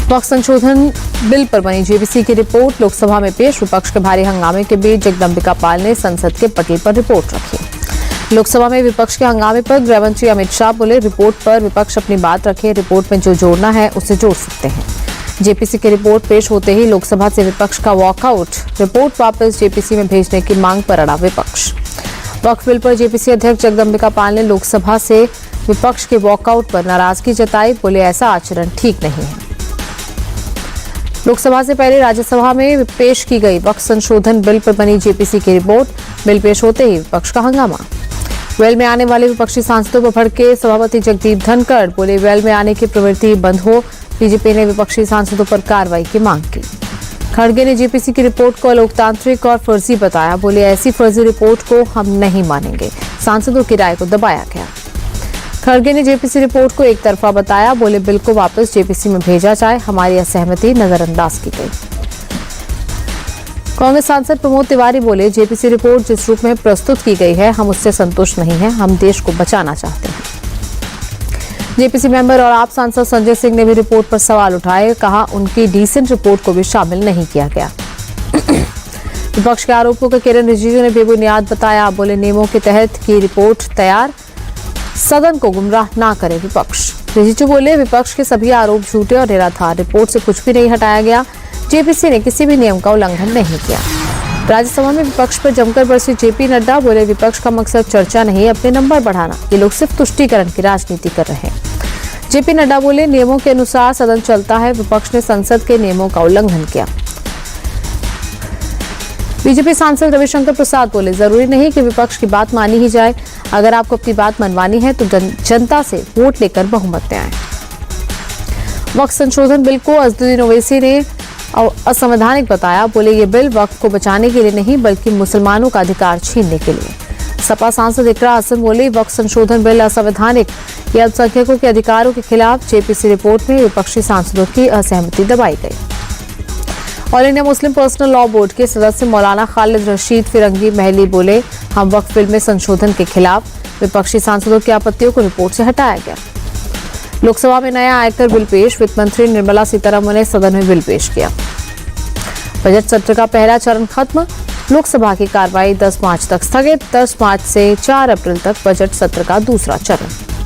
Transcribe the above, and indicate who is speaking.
Speaker 1: वक्फ संशोधन बिल पर बनी जेपीसी की रिपोर्ट लोकसभा में पेश। विपक्ष के भारी हंगामे के बीच जगदम्बिका पाल ने संसद के पटल पर रिपोर्ट रखी। लोकसभा में विपक्ष के हंगामे पर गृह मंत्री अमित शाह बोले, रिपोर्ट पर विपक्ष अपनी बात रखे, रिपोर्ट में जो जोड़ना है उसे जोड़ सकते हैं। जेपीसी की रिपोर्ट पेश होते ही लोकसभा से विपक्ष का वॉकआउट। रिपोर्ट वापस जेपीसी में भेजने की मांग पर अड़ा विपक्ष। वक्फ बिल पर जेपीसी अध्यक्ष जगदम्बिका पाल ने लोकसभा से विपक्ष के वॉकआउट पर नाराजगी जताई। बोले, ऐसा आचरण ठीक नहीं है। लोकसभा से पहले राज्यसभा में पेश की गई वक्फ संशोधन बिल पर बनी जेपीसी की रिपोर्ट। बिल पेश होते ही विपक्ष का हंगामा। वेल में आने वाले विपक्षी सांसदों पर भड़के सभापति जगदीप धनखड़। बोले, वेल में आने की प्रवृत्ति बंद हो। बीजेपी ने विपक्षी सांसदों पर कार्रवाई की मांग की। खड़गे ने जेपीसी की रिपोर्ट को अलोकतांत्रिक और फर्जी बताया। बोले, ऐसी फर्जी रिपोर्ट को हम नहीं मानेंगे। सांसदों की राय को दबाया गया। खड़गे ने जेपीसी रिपोर्ट को एक तरफा बताया। बोले, बिल को वापस जेपीसी में भेजा जाए, हमारी असहमति नजरअंदाज की गई। कांग्रेस सांसद प्रमोद तिवारी बोले, जेपीसी रिपोर्ट जिस रूप में प्रस्तुत की गई है हम उससे संतुष्ट नहीं हैं, हम देश को बचाना चाहते हैं। जेपीसी मेंबर और आप सांसद संजय सिंह ने भी रिपोर्ट पर सवाल उठाए। कहा, उनकी डिसेंट रिपोर्ट को भी शामिल नहीं किया गया। विपक्ष के आरोपों को किरण रिजिजू ने बेबुनियाद बताया। बोले, नियमों के तहत की रिपोर्ट तैयार, सदन को गुमराह ना करे विपक्ष। रिजिजू बोले, विपक्ष के सभी आरोप झूठे और निराधार, रिपोर्ट से कुछ भी नहीं हटाया गया। जेपीसी ने किसी भी नियम का उल्लंघन नहीं किया। राज्यसभा में विपक्ष पर जमकर बरसे जेपी नड्डा। बोले, विपक्ष का मकसद चर्चा नहीं, अपने नंबर बढ़ाना। ये लोग सिर्फ तुष्टीकरण की राजनीति कर रहे हैं। जेपी नड्डा बोले, नियमों के अनुसार सदन चलता है, विपक्ष ने संसद के नियमों का उल्लंघन किया। बीजेपी सांसद रविशंकर प्रसाद बोले, जरूरी नहीं कि विपक्ष की बात मानी ही जाए, अगर आपको अपनी बात मनवानी है तो जनता से वोट लेकर बहुमत में आए। वक्फ संशोधन बिल को अजदुद्दीन ओवैसी ने असंवैधानिक बताया। बोले, ये बिल वक्फ को बचाने के लिए नहीं बल्कि मुसलमानों का अधिकार छीनने के लिए। सपा सांसद इकरा हसन बोले, वक्फ संशोधन बिल असंवैधानिक, ये अल्पसंख्यकों के अधिकारों के खिलाफ। जेपीसी रिपोर्ट में विपक्षी सांसदों की असहमति दबाई गई। All India Muslim personal law board के सदस्य मौलाना खालिद रशीद फिरंगी महली बोले, हम वक्फ बिल में संशोधन के खिलाफ। विपक्षी सांसदों की आपत्तियों को रिपोर्ट से हटाया गया। लोकसभा में नया आयकर बिल पेश। वित्त मंत्री निर्मला सीतारमण ने सदन में बिल पेश किया। बजट सत्र का पहला चरण खत्म। लोकसभा की कार्रवाई 10 मार्च तक स्थगित। 10 मार्च से 4 अप्रैल तक बजट सत्र का दूसरा चरण।